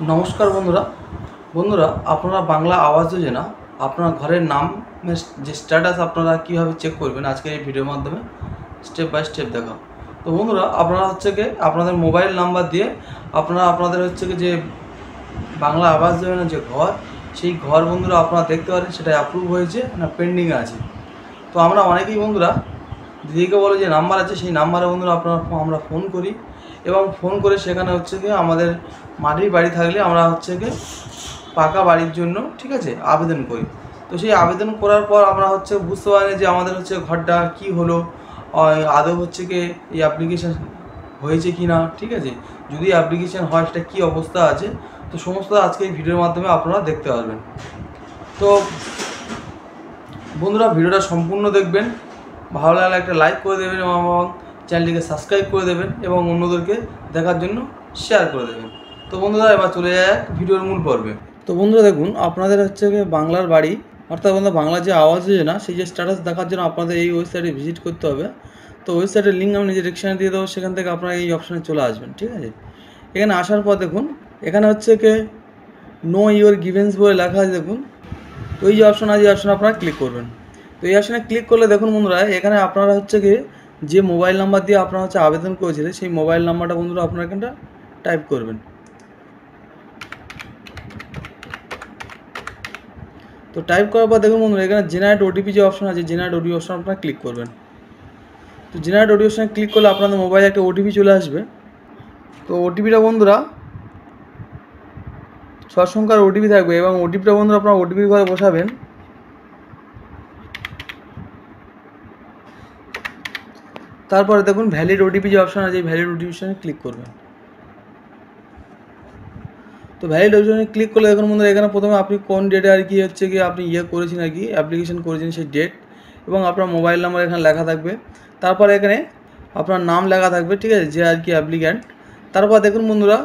নমস্কার বন্ধুরা। আপনারা বাংলা আবাস যোজনা আপনার ঘরের নাম যে স্ট্যাটাস আপনারা কীভাবে চেক করবেন আজকে এই ভিডিওর মাধ্যমে স্টেপ বাই স্টেপ দেখা। তো বন্ধুরা, আপনারা হচ্ছে কি আপনাদের মোবাইল নাম্বার দিয়ে আপনারা আপনাদের হচ্ছে কি যে বাংলা আবাস যোজনা যে ঘর, সেই ঘর বন্ধুরা আপনারা দেখতে পারেন সেটা অ্যাপ্রুভ হয়েছে না পেন্ডিংয়ে আছে। তো আমরা অনেকেই বন্ধুরা দিদিকে বলে যে নাম্বার আছে, সেই নাম্বারে বন্ধুরা আমরা ফোন করি এবং ফোন করে সেখানে হচ্ছে কি আমাদের মাটির বাড়ি থাকলে আমরা হচ্ছে কি পাকা বাড়ির জন্য ঠিক আছে আবেদন করি। তো সেই আবেদন করার পর আমরা হচ্ছে বুঝতে পারি যে আমাদের হচ্ছে ঘরটা কি হলো, আদৌ হচ্ছে কি এই অ্যাপ্লিকেশান হয়েছে কি না, ঠিক আছে। যদি অ্যাপ্লিকেশান হয় সেটা কী অবস্থা আছে, তো সমস্ত আজকে এই ভিডিওর মাধ্যমে আপনারা দেখতে পারবেন। তো বন্ধুরা, ভিডিওটা সম্পূর্ণ দেখবেন, ভালো লাগলে একটা লাইক করে দেবেন এবং চ্যানেলটিকে সাবস্ক্রাইব করে দেবেন এবং অন্যদেরকে দেখার জন্য শেয়ার করে দেবেন। তো বন্ধুরা, এবার চলে যায় ভিডিওর মূল পর্বে। তো বন্ধুরা দেখুন, আপনাদের হচ্ছে বাংলার বাড়ি অর্থাৎ বন্ধুরা বাংলা যে আবাস যোজনা সেই যে স্ট্যাটাস দেখার জন্য আপনাদের এই ওয়েবসাইটে ভিজিট করতে হবে। তো ওয়েবসাইটের লিঙ্ক আমি নিজে ডিসক্রিপশনে দিয়ে দেবো, সেখান থেকে আপনারা এই অপশানে চলে আসবেন, ঠিক আছে। এখানে আসার পর দেখুন, এখানে হচ্ছে নো ইউর গিভেন্স বলে লেখা আছে দেখুন। তো এই যে অপশন আছে, এই অপশানে আপনারা ক্লিক করবেন। তো এই অপশানে ক্লিক করলে দেখুন বন্ধুরা, এখানে আপনারা হচ্ছে যে মোবাইল নাম্বার দিয়ে আপনারা হচ্ছে আবেদন করেছিলেন সেই মোবাইল নাম্বারটা বন্ধুরা আপনারা এখানটা টাইপ করবেন। তো টাইপ করার পর দেখুন বন্ধুরা, এখানে জেনারেট ওটিপি যে অপশন আছে, জেনারেট ওটিপি অপশন আপনারা ক্লিক করবেন। তো জেনারেট ওটিপি অপশানে ক্লিক করলে আপনাদের মোবাইলে একটা ওটিপি চলে আসবে। তো ওটিপিটা বন্ধুরা 6 সংখ্যার ওটিপি থাকবে এবং ওটিপিটা বন্ধুরা আপনারা ওটিপির ঘরে বসাবেন। তারপরে দেখুন ভ্যালিড ওটিপি যে অপশান আছে, এই ভ্যালিড ওটিপি অপশানে ক্লিক করবেন। তো ভ্যালিড অপশানে ক্লিক করলে দেখুন বন্ধুরা, এখানে প্রথমে আপনি কোন ডেটে আর কি হচ্ছে কি আপনি করেছেন আর কি অ্যাপ্লিকেশন করেছেন সেই ডেট এবং আপনার মোবাইল নাম্বার এখানে লেখা থাকবে। তারপর এখানে আপনার নাম লেখা থাকবে, ঠিক আছে, যে আর কি অ্যাপ্লিক্যান্ট। তারপর দেখুন বন্ধুরা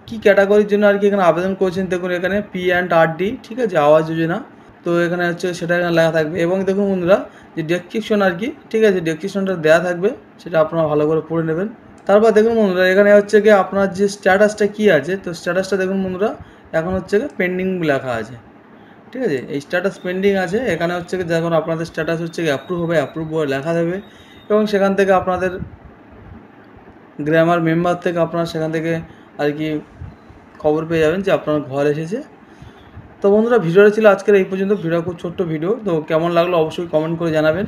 কী ক্যাটাগরির জন্য আর কি এখানে আবেদন করেছেন, দেখুন এখানে P&RD, ঠিক আছে, আবাস যোজনা। তো এখানে হচ্ছে সেটা এখানে লেখা থাকবে এবং দেখুন বন্ধুরা যে ডেসক্রিপশন আর কি, ঠিক আছে, ডেসক্রিপশনটা দেওয়া থাকবে, সেটা আপনারা ভালো করে পড়ে নেবেন। তারপর দেখুন বন্ধুরা এখানে হচ্ছে কি আপনার যে স্ট্যাটাসটা কী আছে, তো স্ট্যাটাসটা দেখুন বন্ধুরা এখন হচ্ছে পেন্ডিং লেখা আছে, ঠিক আছে। এই স্ট্যাটাস পেন্ডিং আছে, এখানে হচ্ছে যখন আপনাদের স্ট্যাটাস হচ্ছে অ্যাপ্রুভ হবে, অ্যাপ্রুভ বলে লেখা দেবে এবং সেখান থেকে আপনাদের গ্রামার মেম্বার থেকে আপনারা সেখান থেকে আর কি খবর পেয়ে যাবেন যে আপনার ঘর এসেছে। তো বন্ধুরা, ভিডিওটা ছিল আজকের এই পর্যন্ত। ভিডিও খুব ছোট্ট ভিডিও, তো কেমন লাগলো অবশ্যই কমেন্ট করে জানাবেন।